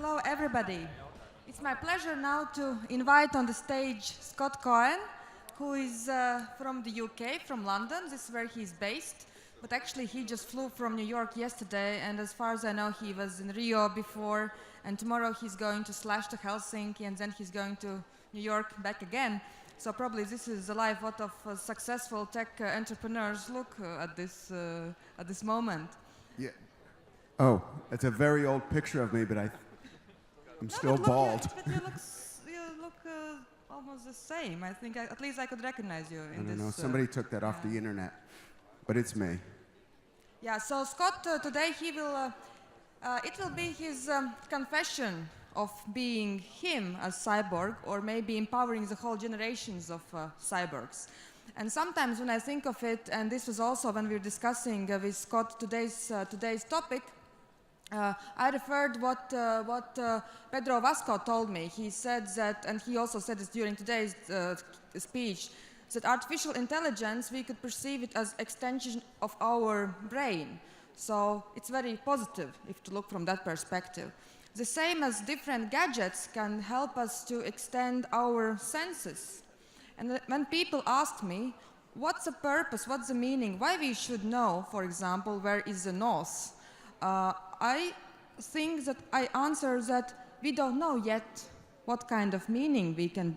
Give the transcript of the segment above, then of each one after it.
Hello, everybody. It's my pleasure now to invite on the stage Scott Cohen, who is from the UK, from London. This is where he's based. But actually, he just flew from New York yesterday, and as far as I know, he was in Rio before, and tomorrow he's going to Slash to Helsinki, and then he's going to New York back again. So probably this is the life what of successful tech entrepreneurs look at this moment. Yeah. Oh, it's a very old picture of me, but I'm still bald. But you look almost the same. I think at least I could recognize you in this. I don't know. Somebody took that off the internet, but it's me. Yeah. So Scott today it will be his confession of being him as cyborg, or maybe empowering the whole generations of cyborgs. And sometimes when I think of it, and this was also when we were discussing with Scott today's topic, I referred what Pedro Vasco told me. He said that, and he also said this during today's speech, that artificial intelligence, we could perceive it as extension of our brain. So it's very positive if to look from that perspective. The same as different gadgets can help us to extend our senses. And when people ask me, what's the purpose, what's the meaning, why we should know, for example, where is the nose? I think that I answer that we don't know yet what kind of meaning we can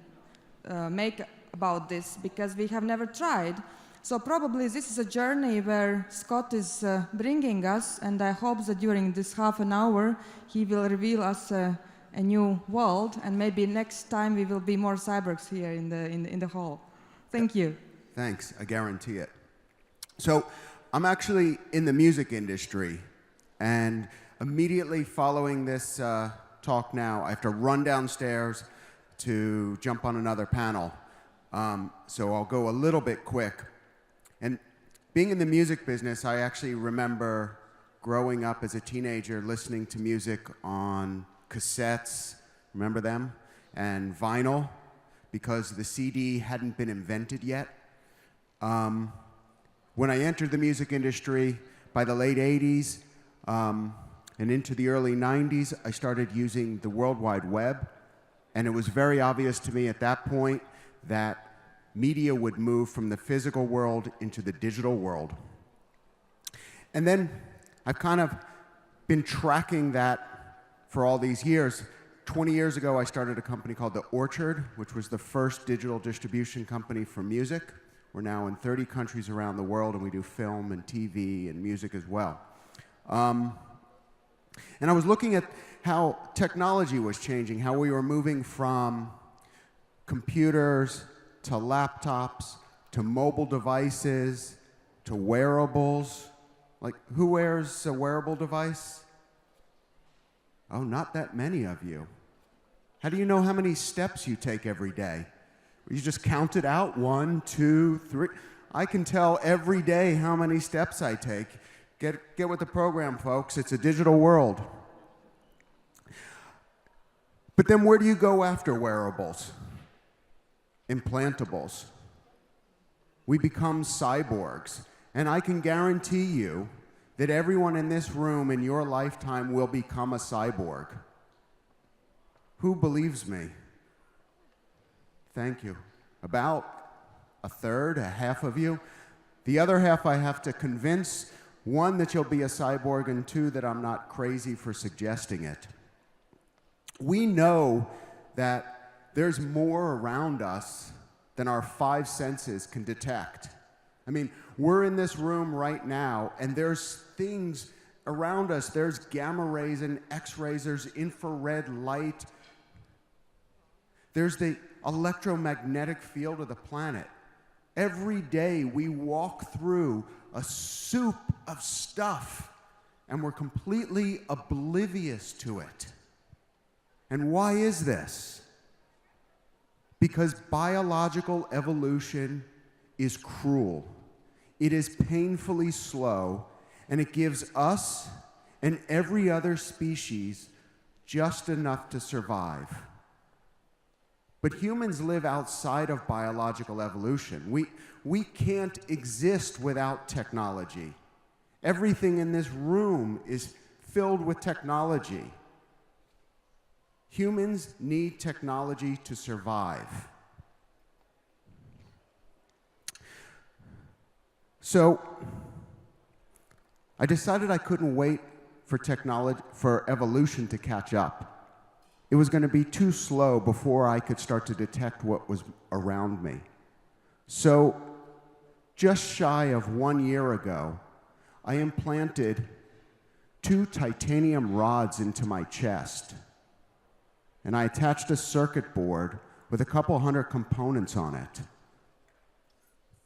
make about this, because we have never tried. So probably this is a journey where Scott is bringing us, and I hope that during this half an hour he will reveal us a new world, and maybe next time we will be more cyborgs here in the hall. Thank you. Thanks, I guarantee it. So I'm actually in the music industry, and immediately following this talk now, I have to run downstairs to jump on another panel. So I'll go a little bit quick. And being in the music business, I actually remember growing up as a teenager listening to music on cassettes, remember them? And vinyl, because the CD hadn't been invented yet. When I entered the music industry, by the late 80s and into the early 90s, I started using the World Wide Web. And it was very obvious to me at that point that media would move from the physical world into the digital world. And then I've kind of been tracking that for all these years. 20 years ago, I started a company called The Orchard, which was the first digital distribution company for music. We're now in 30 countries around the world, and we do film and TV and music as well. And I was looking at how technology was changing, how we were moving from computers to laptops, to mobile devices, to wearables. Like, who wears a wearable device? Oh, not that many of you. How do you know how many steps you take every day? You just count it out, 1, 2, 3. I can tell every day how many steps I take. Get with the program, folks. It's a digital world. But then where do you go after wearables? Implantables. We become cyborgs. And I can guarantee you that everyone in this room in your lifetime will become a cyborg. Who believes me? Thank you. About a third, a half of you. The other half I have to convince, 1, that you'll be a cyborg, and 2, that I'm not crazy for suggesting it. We know that there's more around us than our 5 senses can detect. I mean, we're in this room right now, and there's things around us. There's gamma rays and X-rays, there's infrared light. There's the electromagnetic field of the planet. Every day we walk through a soup of stuff, and we're completely oblivious to it. And why is this? Because biological evolution is cruel. It is painfully slow, and it gives us and every other species just enough to survive. But humans live outside of biological evolution. We can't exist without technology. Everything in this room is filled with technology. Humans need technology to survive. So I decided I couldn't wait for evolution to catch up. It was going to be too slow before I could start to detect what was around me. So just shy of 1 year ago, I implanted 2 titanium rods into my chest. And I attached a circuit board with a couple hundred components on it.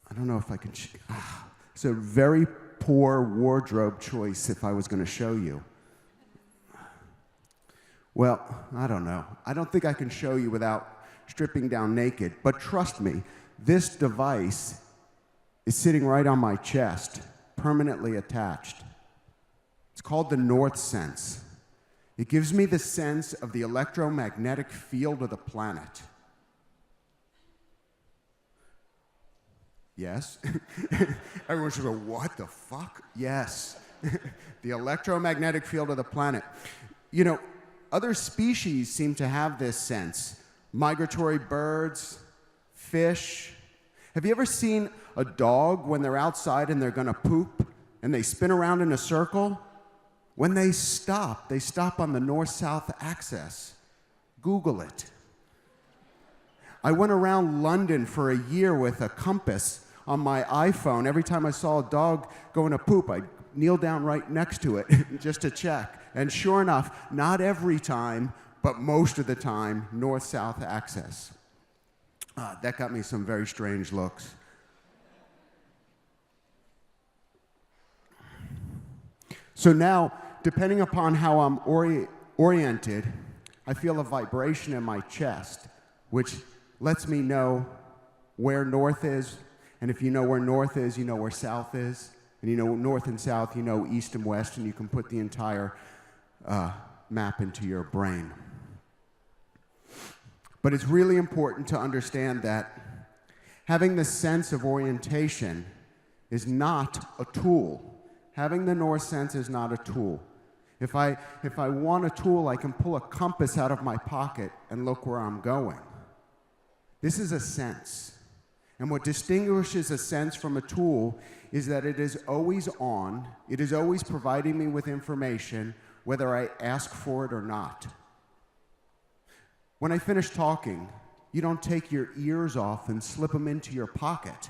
I don't know if I can... It's a very poor wardrobe choice if I was going to show you. Well, I don't know. I don't think I can show you without stripping down naked. But trust me, this device is sitting right on my chest, permanently attached. It's called the North Sense. It gives me the sense of the electromagnetic field of the planet. Yes? Everyone should go, what the fuck? Yes. The electromagnetic field of the planet. You know, other species seem to have this sense. Migratory birds, fish. Have you ever seen a dog when they're outside and they're gonna poop and they spin around in a circle? When they stop on the north-south axis. Google it. I went around London for a year with a compass on my iPhone. Every time I saw a dog going to poop, I'd kneel down right next to it just to check. And sure enough, not every time, but most of the time, north-south axis. That got me some very strange looks. So now, depending upon how I'm oriented, I feel a vibration in my chest, which lets me know where north is. And if you know where north is, you know where south is. And you know north and south, you know east and west, and you can put the entire map into your brain. But it's really important to understand that having the sense of orientation is not a tool. Having the North Sense is not a tool. If I want a tool, I can pull a compass out of my pocket and look where I'm going. This is a sense. And what distinguishes a sense from a tool is that it is always on, it is always providing me with information, whether I ask for it or not. When I finish talking, you don't take your ears off and slip them into your pocket.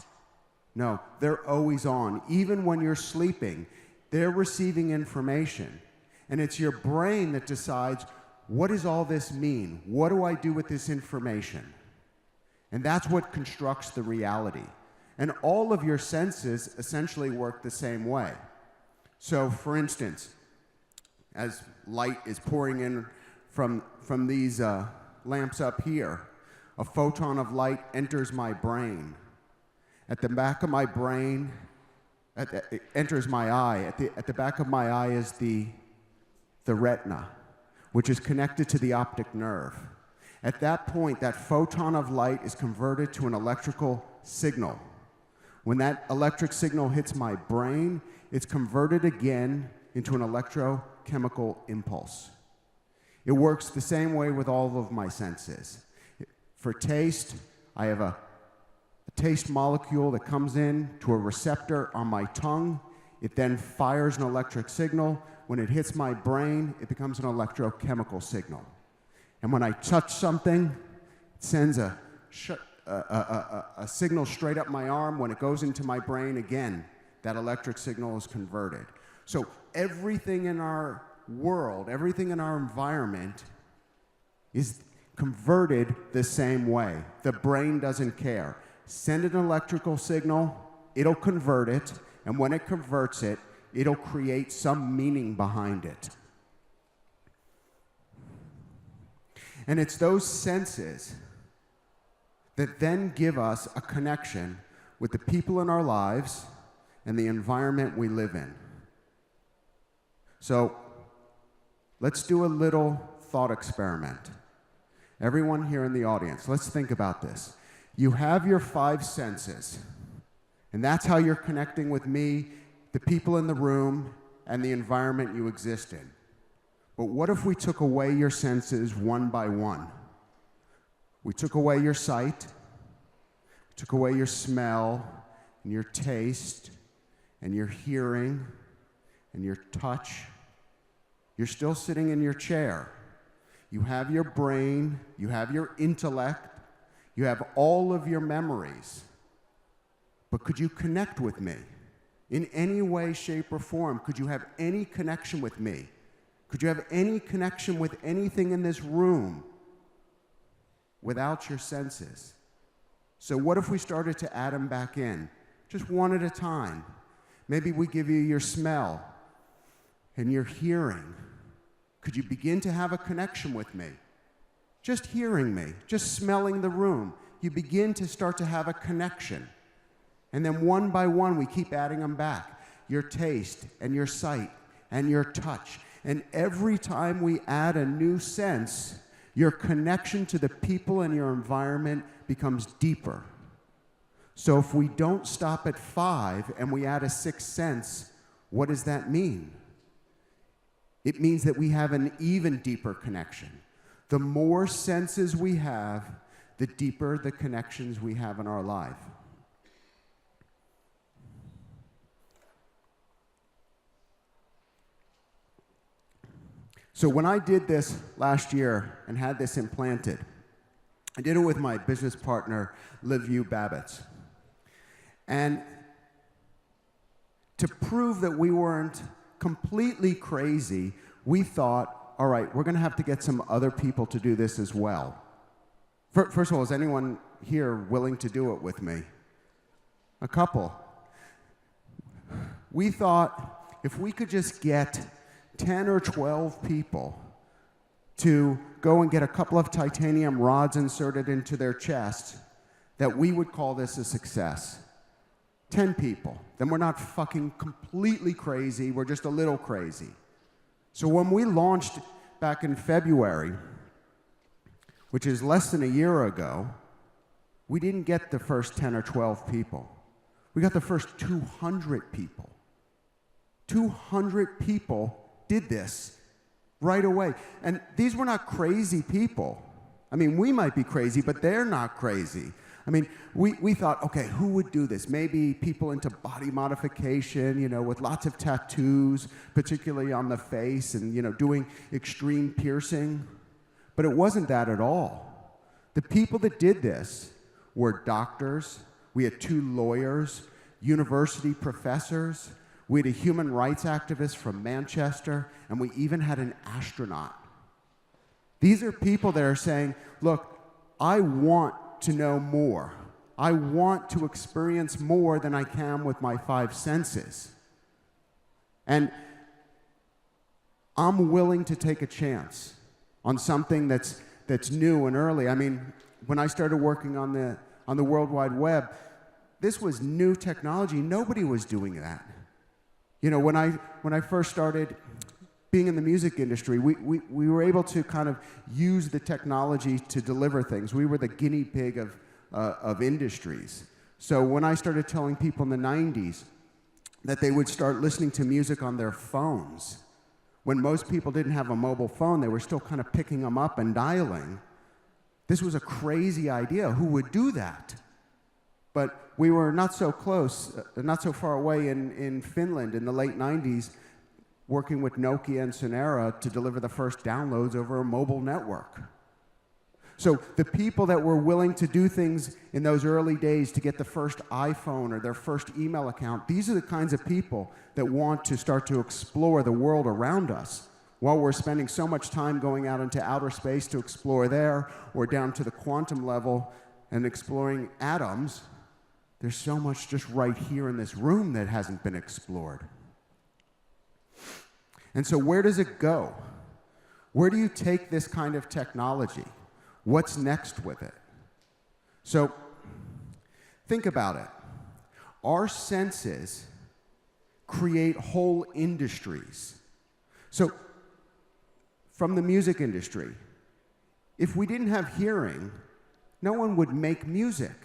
No, they're always on. Even when you're sleeping, they're receiving information. And it's your brain that decides, what does all this mean? What do I do with this information? And that's what constructs the reality. And all of your senses essentially work the same way. So, for instance, as light is pouring in from these lamps up here, a photon of light enters my brain. At the back of my brain, it enters my eye. At the back of my eye is the retina, which is connected to the optic nerve. At that point, that photon of light is converted to an electrical signal. When that electric signal hits my brain, it's converted again into an electrochemical impulse. It works the same way with all of my senses. For taste, I have a taste molecule that comes in to a receptor on my tongue. It then fires an electric signal. When it hits my brain, it becomes an electrochemical signal. And when I touch something, it sends a signal straight up my arm. When it goes into my brain again, that electric signal is converted. So everything in our world, everything in our environment is converted the same way. The brain doesn't care. Send an electrical signal, it'll convert it, and when it converts it, it'll create some meaning behind it. And it's those senses that then give us a connection with the people in our lives and the environment we live in. So, let's do a little thought experiment. Everyone here in the audience, let's think about this. You have your 5 senses, and that's how you're connecting with me, the people in the room, and the environment you exist in. But what if we took away your senses one by one? We took away your sight, took away your smell, and your taste, and your hearing, and your touch. You're still sitting in your chair. You have your brain, you have your intellect, you have all of your memories. But could you connect with me? In any way, shape, or form, could you have any connection with me? Could you have any connection with anything in this room without your senses? So what if we started to add them back in, just one at a time? Maybe we give you your smell and your hearing. Could you begin to have a connection with me? Just hearing me, just smelling the room, you begin to start to have a connection. And then one by one, we keep adding them back. Your taste and your sight and your touch. And every time we add a new sense, your connection to the people and your environment becomes deeper. So if we don't stop at 5 and we add a 6th sense, what does that mean? It means that we have an even deeper connection. The more senses we have, the deeper the connections we have in our life. So when I did this last year and had this implanted, I did it with my business partner, Liviu Babitz. And to prove that we weren't completely crazy, we thought, all right, we're going to have to get some other people to do this as well. First of all, is anyone here willing to do it with me? A couple. We thought if we could just get 10 or 12 people to go and get a couple of titanium rods inserted into their chest, that we would call this a success. 10 people. Then we're not fucking completely crazy, we're just a little crazy. So when we launched back in February, which is less than a year ago, we didn't get the first 10 or 12 people. We got the first 200 people. 200 people did this right away. And these were not crazy people. I mean, we might be crazy, but they're not crazy. I mean, we thought, okay, who would do this? Maybe people into body modification, you know, with lots of tattoos, particularly on the face, and, you know, doing extreme piercing. But it wasn't that at all. The people that did this were doctors. We had 2 lawyers, university professors. We had a human rights activist from Manchester, and we even had an astronaut. These are people that are saying, look, I want to know more. I want to experience more than I can with my 5 senses. And I'm willing to take a chance on something that's new and early. I mean, when I started working on the World Wide Web, this was new technology. Nobody was doing that. You know, when I first started being in the music industry, we were able to kind of use the technology to deliver things. We were the guinea pig of industries. So when I started telling people in the 90s that they would start listening to music on their phones, when most people didn't have a mobile phone, they were still kind of picking them up and dialing. This was a crazy idea. Who would do that? But we were not so close, not so far away in Finland in the late 90s, working with Nokia and Sonera to deliver the first downloads over a mobile network. So the people that were willing to do things in those early days to get the first iPhone or their first email account, these are the kinds of people that want to start to explore the world around us. While we're spending so much time going out into outer space to explore there, or down to the quantum level and exploring atoms, there's so much just right here in this room that hasn't been explored. And so where does it go? Where do you take this kind of technology? What's next with it? So think about it. Our senses create whole industries. So from the music industry, if we didn't have hearing, no one would make music.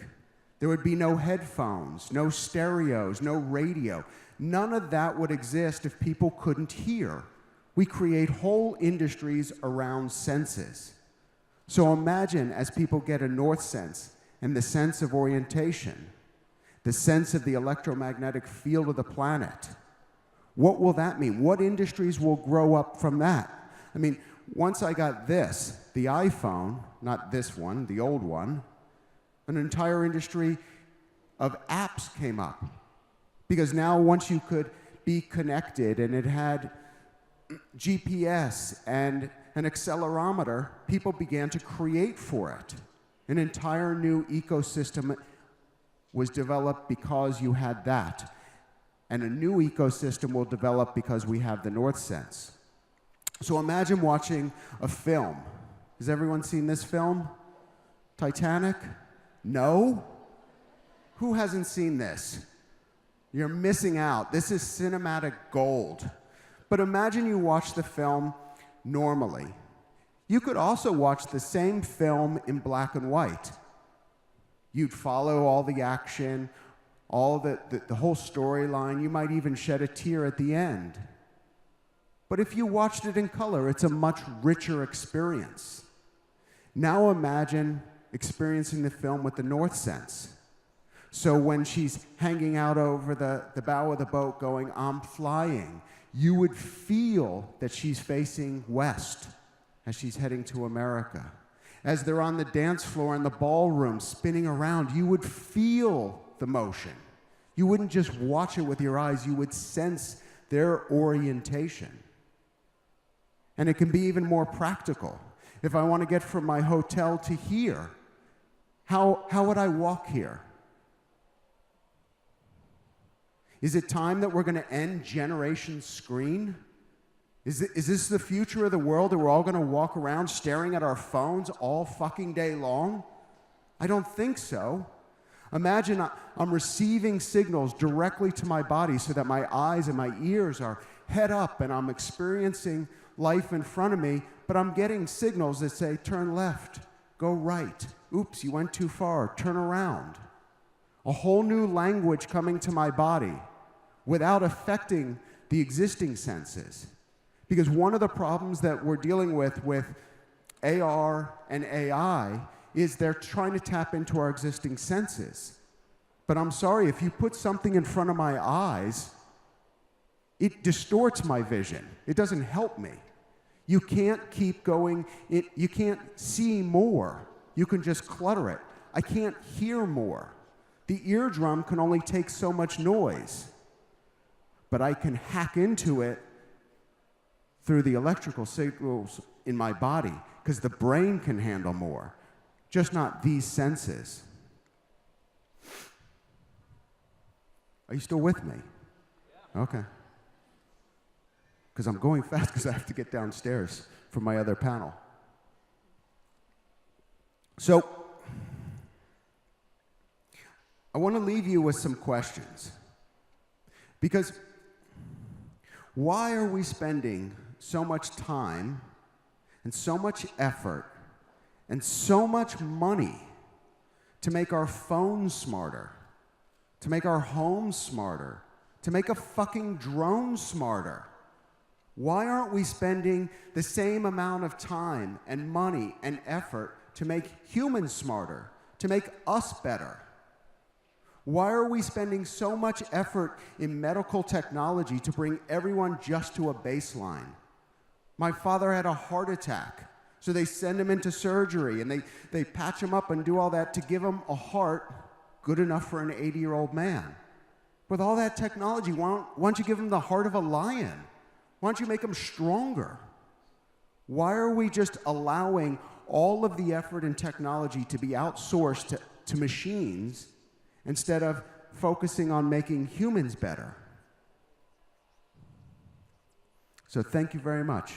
There would be no headphones, no stereos, no radio. None of that would exist if people couldn't hear. We create whole industries around senses. So imagine as people get a north sense and the sense of orientation, the sense of the electromagnetic field of the planet. What will that mean? What industries will grow up from that? I mean, once I got this, the iPhone, not this one, the old one, an entire industry of apps came up. Because now once you could be connected and it had GPS and an accelerometer, people began to create for it. An entire new ecosystem was developed because you had that. And a new ecosystem will develop because we have the north sense. So imagine watching a film. Has everyone seen this film? Titanic? No? Who hasn't seen this? You're missing out. This is cinematic gold. But imagine you watch the film normally. You could also watch the same film in black and white. You'd follow all the action, all the whole storyline. You might even shed a tear at the end. But if you watched it in color, it's a much richer experience. Now imagine experiencing the film with the north sense. So when she's hanging out over the bow of the boat going, "I'm flying," you would feel that she's facing west as she's heading to America. As they're on the dance floor in the ballroom spinning around, you would feel the motion. You wouldn't just watch it with your eyes, you would sense their orientation. And it can be even more practical. If I want to get from my hotel to here, how would I walk here? Is it time that we're going to end Generation Screen? Is this the future of the world, that we're all going to walk around staring at our phones all fucking day long? I don't think so. Imagine I'm receiving signals directly to my body so that my eyes and my ears are head up and I'm experiencing life in front of me, but I'm getting signals that say, turn left, go right. Oops, you went too far, turn around. A whole new language coming to my body without affecting the existing senses. Because one of the problems that we're dealing with AR and AI is they're trying to tap into our existing senses. But I'm sorry, if you put something in front of my eyes, it distorts my vision. It doesn't help me. You can't keep going, you can't see more. You can just clutter it. I can't hear more. The eardrum can only take so much noise, but I can hack into it through the electrical signals in my body, because the brain can handle more, just not these senses. Are you still with me? Yeah. Okay. Because I'm going fast because I have to get downstairs for my other panel. So, I want to leave you with some questions. Because why are we spending so much time and so much effort and so much money to make our phones smarter, to make our homes smarter, to make a fucking drone smarter? Why aren't we spending the same amount of time and money and effort to make humans smarter, to make us better? Why are we spending so much effort in medical technology to bring everyone just to a baseline? My father had a heart attack, so they send him into surgery and they patch him up and do all that to give him a heart good enough for an 80-year-old man. With all that technology, why don't you give him the heart of a lion? Why don't you make him stronger? Why are we just allowing all of the effort and technology to be outsourced to machines instead of focusing on making humans better? So thank you very much.